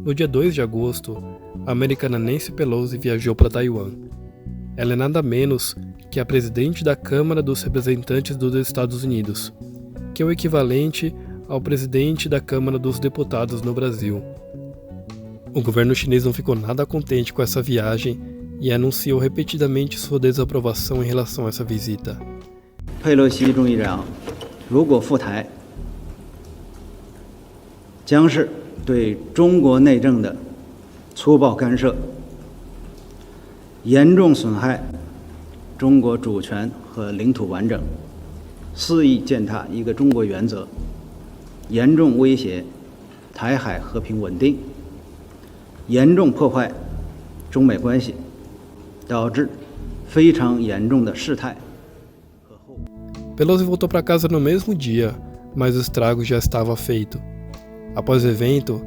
No dia 2 de agosto, a americana Nancy Pelosi viajou para Taiwan. Ela é nada menos que a presidente da Câmara dos Representantes dos Estados Unidos, que é o equivalente ao presidente da Câmara dos Deputados no Brasil. O governo chinês não ficou nada contente com essa viagem e anunciou repetidamente sua desaprovação em relação a essa visita. 佩洛西众议长如果赴台，将是对中国内政的粗暴干涉，严重损害中国主权和领土完整，肆意践踏一个中国原则，严重威胁台海和平稳定，严重破坏中美关系，导致非常严重的事态。 Pelosi voltou para casa no mesmo dia, mas o estrago já estava feito. Após o evento,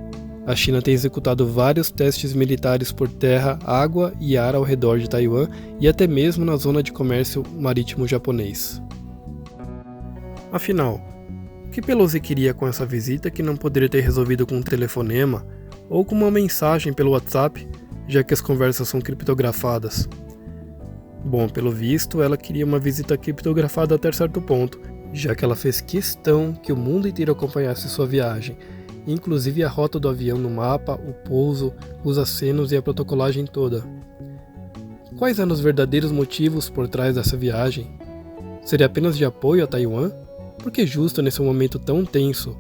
a China tem executado vários testes militares por terra, água e ar ao redor de Taiwan e até mesmo na zona de comércio marítimo japonês. Afinal, o que Pelosi queria com essa visita que não poderia ter resolvido com um telefonema ou com uma mensagem pelo WhatsApp, já que as conversas são criptografadas? Bom, pelo visto, ela queria uma visita criptografada até certo ponto, já que ela fez questão que o mundo inteiro acompanhasse sua viagem, inclusive a rota do avião no mapa, o pouso, os acenos e a protocolagem toda. Quais eram os verdadeiros motivos por trás dessa viagem? Seria apenas de apoio a Taiwan? Por que justo nesse momento tão tenso?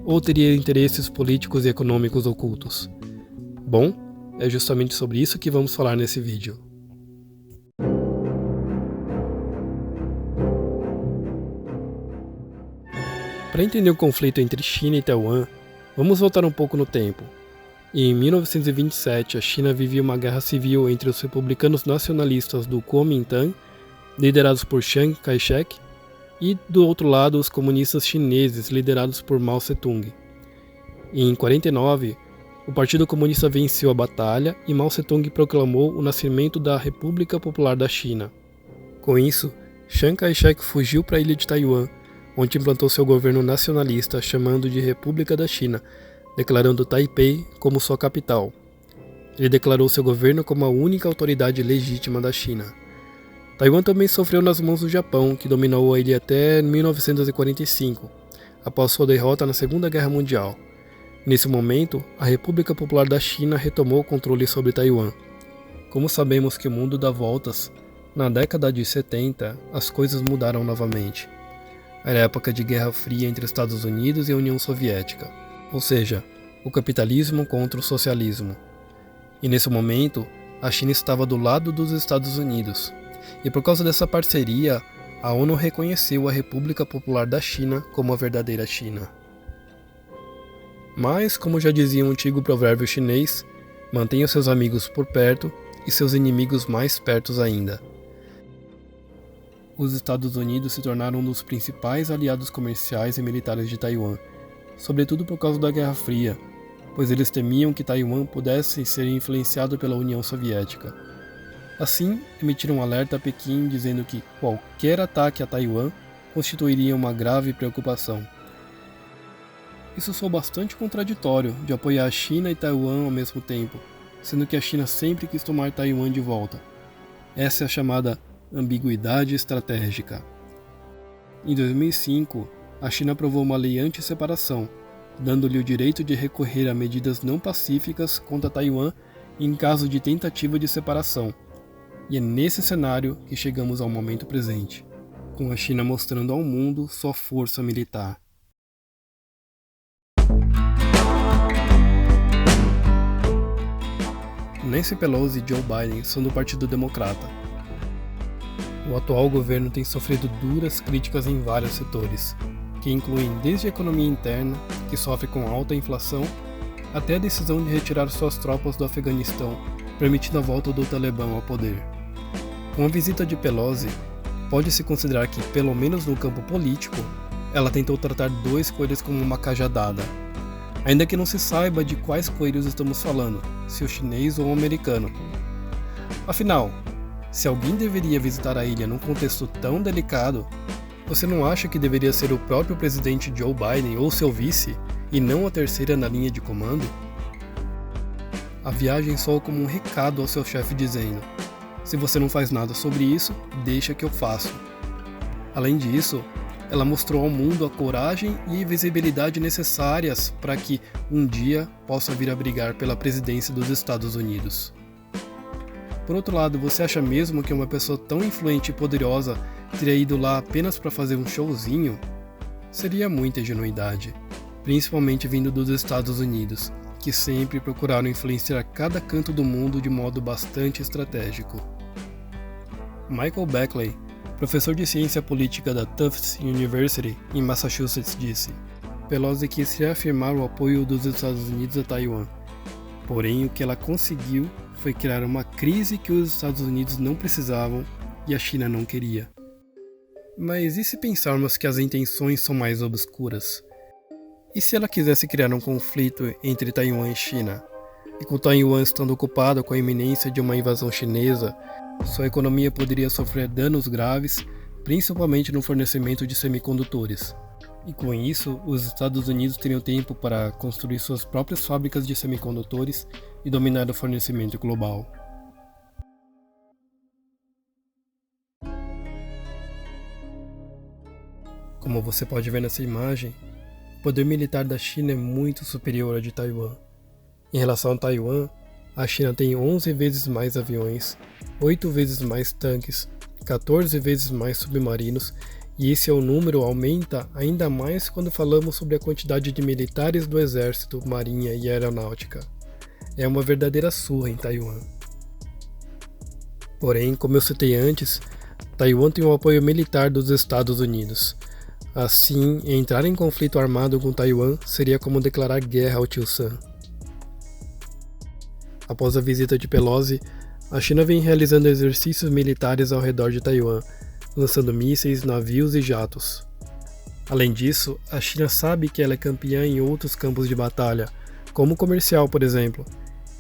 Ou teria interesses políticos e econômicos ocultos? Bom, é justamente sobre isso que vamos falar nesse vídeo. Para entender o conflito entre China e Taiwan, vamos voltar um pouco no tempo. Em 1927, a China vivia uma guerra civil entre os republicanos nacionalistas do Kuomintang, liderados por Chiang Kai-shek, e do outro lado os comunistas chineses, liderados por Mao Tse-tung. Em 1949, o Partido Comunista venceu a batalha e Mao Tse-tung proclamou o nascimento da República Popular da China. Com isso, Chiang Kai-shek fugiu para a ilha de Taiwan, onde implantou seu governo nacionalista, chamando de República da China, declarando Taipei como sua capital. Ele declarou seu governo como a única autoridade legítima da China. Taiwan também sofreu nas mãos do Japão, que dominou a ilha até 1945, após sua derrota na Segunda Guerra Mundial. Nesse momento, a República Popular da China retomou o controle sobre Taiwan. Como sabemos que o mundo dá voltas, na década de 70, as coisas mudaram novamente. Era a época de Guerra Fria entre Estados Unidos e a União Soviética, ou seja, o capitalismo contra o socialismo. E nesse momento, a China estava do lado dos Estados Unidos, e por causa dessa parceria, a ONU reconheceu a República Popular da China como a verdadeira China. Mas, como já dizia um antigo provérbio chinês, mantenha seus amigos por perto e seus inimigos mais perto ainda. Os Estados Unidos se tornaram um dos principais aliados comerciais e militares de Taiwan, sobretudo por causa da Guerra Fria, pois eles temiam que Taiwan pudesse ser influenciado pela União Soviética. Assim, emitiram um alerta a Pequim dizendo que qualquer ataque a Taiwan constituiria uma grave preocupação. Isso soou bastante contraditório de apoiar a China e Taiwan ao mesmo tempo, sendo que a China sempre quis tomar Taiwan de volta. Essa é a chamada ambiguidade estratégica. Em 2005, a China aprovou uma lei anti-separação, dando-lhe o direito de recorrer a medidas não pacíficas contra Taiwan em caso de tentativa de separação. E é nesse cenário que chegamos ao momento presente, com a China mostrando ao mundo sua força militar. Nancy Pelosi e Joe Biden são do Partido Democrata. O atual governo tem sofrido duras críticas em vários setores, que incluem desde a economia interna, que sofre com alta inflação, até a decisão de retirar suas tropas do Afeganistão, permitindo a volta do Talibã ao poder. Com a visita de Pelosi, pode-se considerar que, pelo menos no campo político, ela tentou tratar dois coelhos como uma cajadada, ainda que não se saiba de quais coelhos estamos falando, se o chinês ou o americano. Afinal, se alguém deveria visitar a ilha num contexto tão delicado, você não acha que deveria ser o próprio presidente Joe Biden ou seu vice, e não a terceira na linha de comando? A viagem soou como um recado ao seu chefe dizendo: se você não faz nada sobre isso, deixa que eu faço. Além disso, ela mostrou ao mundo a coragem e visibilidade necessárias para que, um dia, possa vir a brigar pela presidência dos Estados Unidos. Por outro lado, você acha mesmo que uma pessoa tão influente e poderosa teria ido lá apenas para fazer um showzinho? Seria muita ingenuidade, principalmente vindo dos Estados Unidos, que sempre procuraram influenciar cada canto do mundo de modo bastante estratégico. Michael Beckley, professor de ciência política da Tufts University, em Massachusetts, disse: Pelosi quis reafirmar o apoio dos Estados Unidos a Taiwan, porém o que ela conseguiu foi criar uma crise que os Estados Unidos não precisavam e a China não queria. Mas e se pensarmos que as intenções são mais obscuras? E se ela quisesse criar um conflito entre Taiwan e China? E com Taiwan estando ocupado com a iminência de uma invasão chinesa, sua economia poderia sofrer danos graves, principalmente no fornecimento de semicondutores. E com isso, os Estados Unidos teriam tempo para construir suas próprias fábricas de semicondutores e dominar o fornecimento global. Como você pode ver nessa imagem, o poder militar da China é muito superior ao de Taiwan. Em relação a Taiwan, a China tem 11 vezes mais aviões, 8 vezes mais tanques, 14 vezes mais submarinos, e esse número aumenta ainda mais quando falamos sobre a quantidade de militares do exército, marinha e aeronáutica. É uma verdadeira surra em Taiwan. Porém, como eu citei antes, Taiwan tem o apoio militar dos Estados Unidos. Assim, entrar em conflito armado com Taiwan seria como declarar guerra ao Tio Sam. Após a visita de Pelosi, a China vem realizando exercícios militares ao redor de Taiwan, lançando mísseis, navios e jatos. Além disso, a China sabe que ela é campeã em outros campos de batalha, como o comercial, por exemplo,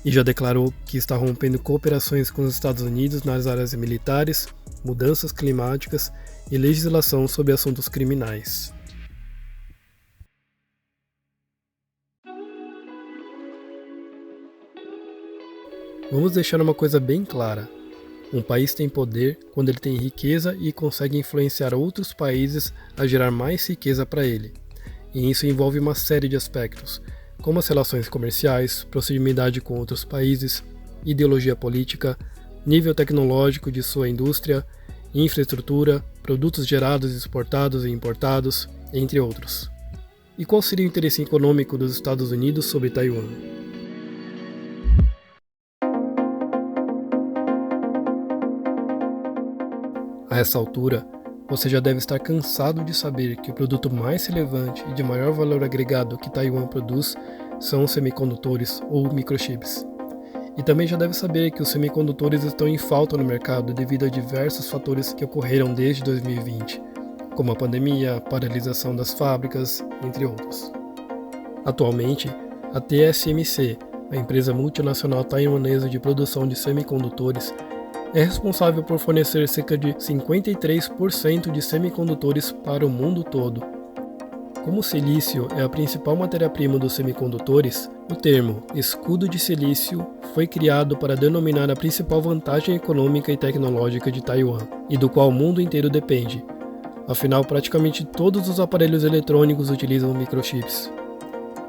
e já declarou que está rompendo cooperações com os Estados Unidos nas áreas militares, mudanças climáticas e legislação sobre assuntos criminais. Vamos deixar uma coisa bem clara. Um país tem poder quando ele tem riqueza e consegue influenciar outros países a gerar mais riqueza para ele. E isso envolve uma série de aspectos, como as relações comerciais, proximidade com outros países, ideologia política, nível tecnológico de sua indústria, infraestrutura, produtos gerados, exportados e importados, entre outros. E qual seria o interesse econômico dos Estados Unidos sobre Taiwan? A essa altura, você já deve estar cansado de saber que o produto mais relevante e de maior valor agregado que Taiwan produz são os semicondutores ou microchips. E também já deve saber que os semicondutores estão em falta no mercado devido a diversos fatores que ocorreram desde 2020, como a pandemia, a paralisação das fábricas, entre outros. Atualmente, a TSMC, a empresa multinacional taiwanesa de produção de semicondutores, é responsável por fornecer cerca de 53% de semicondutores para o mundo todo. Como o silício é a principal matéria-prima dos semicondutores, o termo escudo de silício foi criado para denominar a principal vantagem econômica e tecnológica de Taiwan, e do qual o mundo inteiro depende. Afinal, praticamente todos os aparelhos eletrônicos utilizam microchips.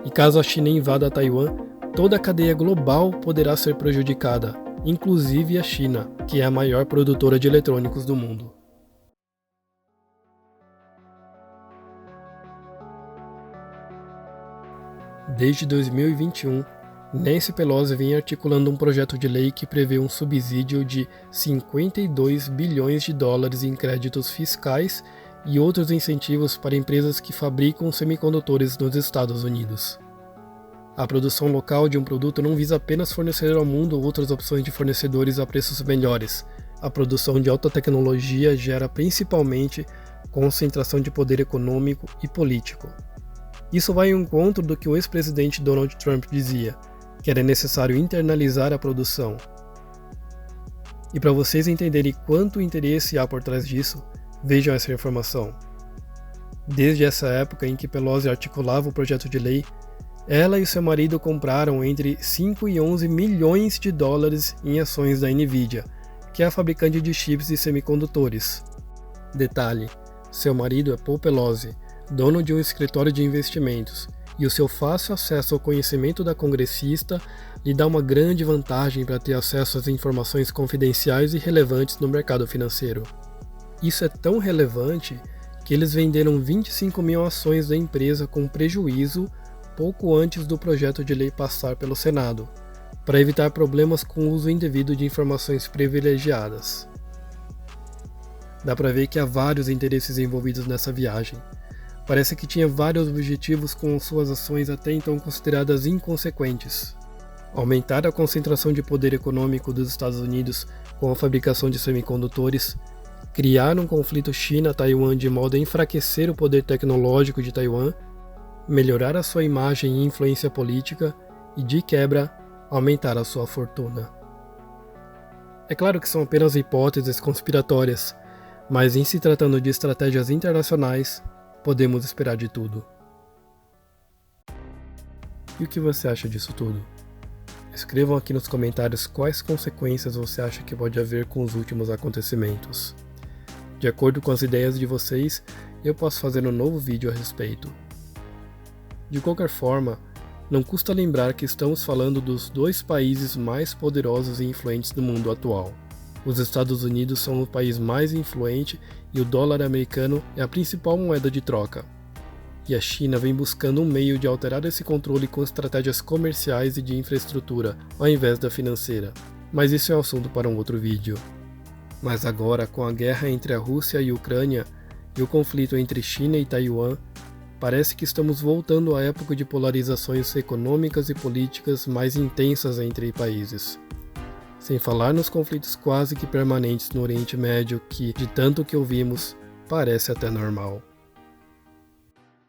E caso a China invada Taiwan, toda a cadeia global poderá ser prejudicada, inclusive a China, que é a maior produtora de eletrônicos do mundo. Desde 2021, Nancy Pelosi vem articulando um projeto de lei que prevê um subsídio de 52 bilhões de dólares em créditos fiscais e outros incentivos para empresas que fabricam semicondutores nos Estados Unidos. A produção local de um produto não visa apenas fornecer ao mundo outras opções de fornecedores a preços melhores. A produção de alta tecnologia gera principalmente concentração de poder econômico e político. Isso vai ao encontro do que o ex-presidente Donald Trump dizia, que era necessário internalizar a produção. E para vocês entenderem quanto interesse há por trás disso, vejam essa informação. Desde essa época em que Pelosi articulava o projeto de lei, Ela e seu marido compraram entre 5 e 11 milhões de dólares em ações da Nvidia, que é a fabricante de chips de semicondutores. Detalhe: seu marido é Paul Pelosi, dono de um escritório de investimentos, e o seu fácil acesso ao conhecimento da congressista lhe dá uma grande vantagem para ter acesso às informações confidenciais e relevantes no mercado financeiro. Isso é tão relevante que eles venderam 25 mil ações da empresa com prejuízo pouco antes do projeto de lei passar pelo Senado, para evitar problemas com o uso indevido de informações privilegiadas. Dá para ver que há vários interesses envolvidos nessa viagem. Parece que tinha vários objetivos com suas ações até então consideradas inconsequentes. Aumentar a concentração de poder econômico dos Estados Unidos com a fabricação de semicondutores, criar um conflito China-Taiwan de modo a enfraquecer o poder tecnológico de Taiwan, melhorar a sua imagem e influência política e, de quebra, aumentar a sua fortuna. É claro que são apenas hipóteses conspiratórias, mas em se tratando de estratégias internacionais, podemos esperar de tudo. E o que você acha disso tudo? Escrevam aqui nos comentários quais consequências você acha que pode haver com os últimos acontecimentos. De acordo com as ideias de vocês, eu posso fazer um novo vídeo a respeito. De qualquer forma, não custa lembrar que estamos falando dos dois países mais poderosos e influentes do mundo atual. Os Estados Unidos são o país mais influente e o dólar americano é a principal moeda de troca. E a China vem buscando um meio de alterar esse controle com estratégias comerciais e de infraestrutura, ao invés da financeira. Mas isso é um assunto para um outro vídeo. Mas agora, com a guerra entre a Rússia e a Ucrânia e o conflito entre China e Taiwan, parece que estamos voltando à época de polarizações econômicas e políticas mais intensas entre países. Sem falar nos conflitos quase que permanentes no Oriente Médio que, de tanto que ouvimos, parece até normal.